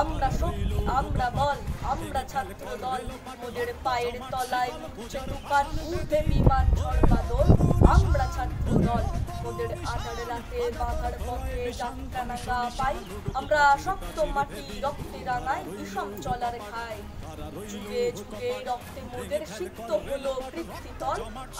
আমরা শক্তি, আমরা বল, আমরা ছাত্র দল। মোদের পায়ের তলায় উচ্চে টুকান, ঊর্ধ্বে বিমান সর্বাদল। আমরা ছাত্র দল, মোদের আধার রাতে বাঁধার পথে যাত্রা নাগা পাই। আমরা শক্ত মাটি রক্তে রাঙাই, বিষম চলার খাই। যুগে যুগে রক্তে মোদের সিক্ত হলো পৃথিতল।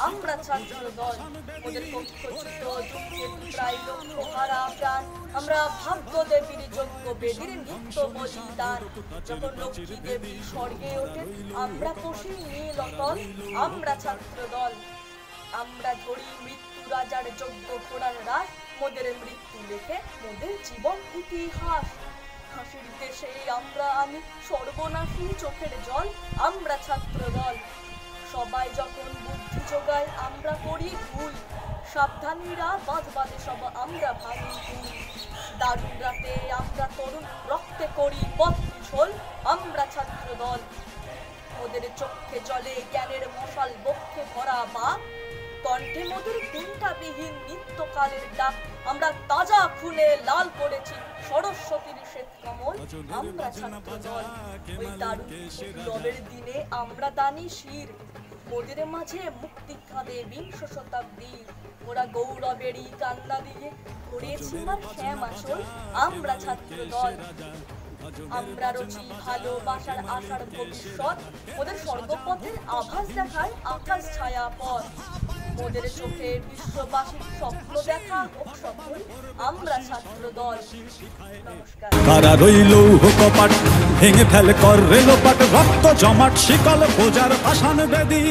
আমরা ছাত্র দল, মোদের কক্ষচ্যুত যুগে প্রায় লক্ষ হারা প্রাণ। আমরা ভাগ্য দেবীর যোগ্য বেদির নিত্য বলিদান। যখন লক্ষ্মী দেবী স্বর্গে ওঠে, আমরা কষি নীল অতল। আমরা ছাত্র দল, আমরা ধরি মৃত্যু রাজার যোগ্য ঘোড়ার রাস। মোদের মৃত্যু লেখে মোদের জীবন ইতিহাস। হাসির দেশে আমরা আনি সর্বনাশী চোখের জল। আমরা ছাত্র দল, সবাই যখন বুদ্ধি জোগায় আমরা করি ভুল। সাবধানীরা বাঁধ বাঁধে সব আমরা ভাঙি ভুল। দারুণ রাতে আমরা তরুণ রক্তে করি পথ পিছল। আমরা ছাত্র দল, ওদের চোখে জলে জ্ঞানের মশাল, বক্ষে ভরা বাক। কণ্ঠে মধুর চিন্তাবিহীন নিত্যকালের ডাক। আমরা তাজা খুনে লাল করেছি সরস্বতীর শ্বেত কমল। আমরা ছাত্র দল, ওই দারুণ রবের দিনে আমরা দানি শির। মোদের মাঝে মুক্তি কাঁদে বিংশ শতাব্দীর। ওরা গৌরবেরই কান্না দিয়ে করেছি মার শ্যাম আসল। আমরা ছাত্র দল, আমরা রচি ভালোবাসার আশার ভবিষ্যৎ। ওদের স্বর্গপথের আভাস দেখায় আকাশ ছায়া পথ। ওদের চোখে বিশ্ববাসীর স্বপ্ন দেখা হোক সফল। আমরা ছাত্র দল। নমস্কার। কারা রইল কপাট, ভেঙে ফেলে কর রেলোপাট। রক্ত জমাট শিকল বোঝার পাষাণ বেদী।